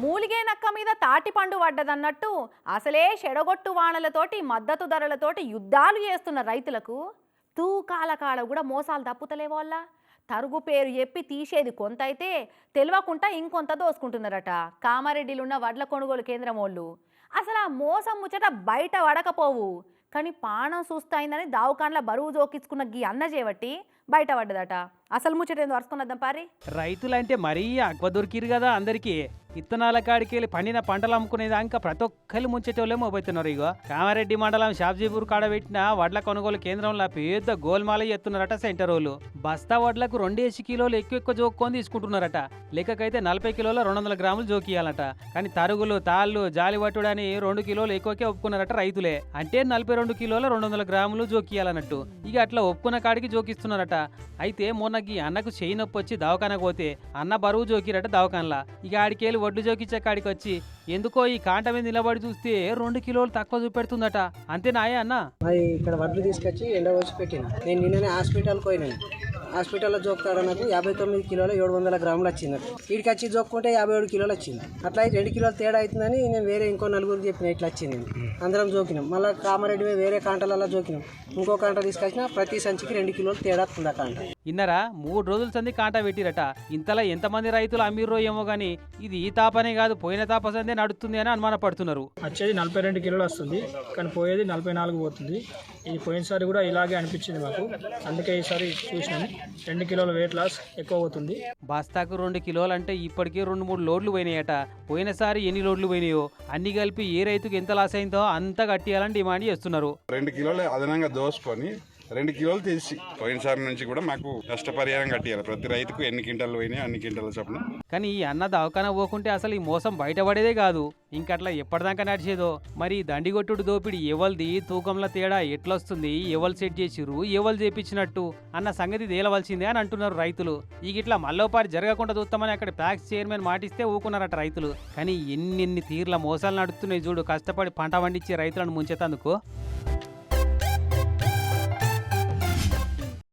మూలిగే నక్క మీద తాటి పండు పడ్డదన్నట్టు అసలే చెడగొట్టు వానలతోటి మద్దతు ధరలతోటి యుద్ధాలు చేస్తున్న రైతులకు తూకాల కాడ కూడా మోసాలు తప్పుతలేవో వల్ల తరుగు పేరు చెప్పి తీసేది కొంత అయితే తెలియకుండా ఇంకొంత దోసుకుంటున్నారట. కామారెడ్డిలున్న వడ్ల కొనుగోలు కేంద్రం వాళ్ళు అసలు ఆ మోసం ముచ్చట బయట పడకపోవు, కానీ పానం సుస్తయిందని దావుకాన్ల బరువు జోకించుకున్న గీ అన్న చేపట్టి బయట పడ్డదట. అసలు ముచ్చట ఏందో వరుసుకున్నద్దాం పారి. రైతులంటే మరీ అక్వ దొరికిరు కదా అందరికీ. ఇత్తనాల కాడికెళ్ళి పండిన పంటలు అమ్ముకునేదాకా ప్రతి ఒక్కరు ముంచేటోళ్ళేమో పోతున్నారు. ఇగో కామారెడ్డి మండలం షాబ్జీపూర్ కాడ పెట్టిన వడ్ల కొనుగోలు కేంద్రంలో పెద్ద గోల్మాల ఎత్తున్నారట సెంటర్ వాళ్ళు. బస్తా వడ్లకు 2 కిలోలు ఎక్కువ జోక్కొని తీసుకుంటున్నారట. లెక్కకైతే 40 కిలోల 200 గ్రాములు జోకియాలట. కానీ తరుగులు తాళ్ళు జాలి పట్టుడని 2 కిలోలు ఎక్కువకే ఒప్పుకున్నారట రైతులే. అంటే 42 కిలోల 200 గ్రాములు జోకియాలన్నట్టు. ఇక అట్లా ఒప్పుకున్న కాడికి జోకిస్తున్నారట. అయితే మొన్న ఈ అన్నకు చెయ్యి నొప్పి వచ్చి దవాఖానకు పోతే అన్న బరువు జోకిరట దవాఖానలా. ఇక ఆడికేళ్ళు వడ్లు జోకిచ్చే కాడికి వచ్చి ఎందుకో ఈ కాంట మీద నిలబడి చూస్తే 2 కిలోలు తక్కువ చూపెడుతుందట. అంతేనాయే అన్న? ఇక్కడ వడ్లు తీసుకొచ్చి ఎండ వచ్చి పెట్టిన. నేను నిన్ననే హాస్పిటల్కి పోయినాను. హాస్పిటల్లో జోక్తాడ నాకు 59 కిలోల 700 గ్రాములు వచ్చింది. వీడికి వచ్చి జోక్కుంటే 57 కిలోలు వచ్చింది. అట్లా 2 కిలోలు తేడా అవుతుందని నేను వేరే ఇంకో నలుగురికి చెప్పిన ఇట్లా వచ్చింది. అందరం జోకినాం. మళ్ళీ కామారెడ్డి వేరే కాంటలలో జోకినాం. ఇంకో కాంట తీసుకొచ్చిన ప్రతి సంచికి 2 కిలోలు తేడా వస్తుంది ఆ కాంట. ఇన్నరా 3 రోజుల సంది కాంటా పెట్టిరట. ఇంతలా ఎంతమంది రైతులు అమ్మిర్రో ఏమో గానీ ఇది ఈ తాపనే కాదు పోయిన తాప సందే నడుస్తుంది అని అనుమానపడుతున్నారు. వచ్చేది 42 కిలోలు వస్తుంది, కానీ పోయేది 44 పోతుంది. ఇది పోయినసారి కూడా ఇలాగే అనిపించింది మాకు. అందుకే ఈసారి చూసినాము 2 కిలోల వెయిట్ లాస్ ఎక్కువ అవుతుంది. బస్తాకు 2 కిలోలు అంటే ఇప్పటికే 2-3 లోడ్లు పోయినాయట. పోయినసారి ఎన్ని లోడ్లు పోయినాయో అన్ని కలిపి ఏ రైతుకు ఎంత లాస్ అయిందో అంత కట్టియాలని డిమాండ్ చేస్తున్నారు. 2 కిలోలు అదనంగా దోసుకొని 2 కిలోలు తీసి పోయినసారి నుంచి కూడా మాకు నష్టపరిహారం కట్టియాలి. ప్రతి రైతుకు ఎన్ని క్వింటాలు పోయినాయి అన్ని క్వింటాల చొప్పున. కానీ ఈ అన్న దవాఖాన పోకుంటే అసలు ఈ మోసం బయటపడేదే కాదు. ఇంకట్లా ఎప్పటిదాకా నడిచేదో. మరి దండిగొట్టుడు దోపిడి ఎవల్ది, తూకంలో తేడా ఎట్లొస్తుంది, ఎవరు సెట్ చేసిరు, ఎవరు చేపించినట్టు అన్న సంగతి తేలవలసిందే అని అంటున్నారు రైతులు. ఈ ఇట్లా మళ్ళోపారి జరగకుండా చూస్తామని అక్కడ ప్యాక్స్ చైర్మన్ మాటిస్తే ఊకున్నారట రైతులు. కానీ ఎన్ని తీర్ల మోసాలు నడుస్తున్నాయి చూడు కష్టపడి పంట పండించే రైతులను ముంచేతందుకు.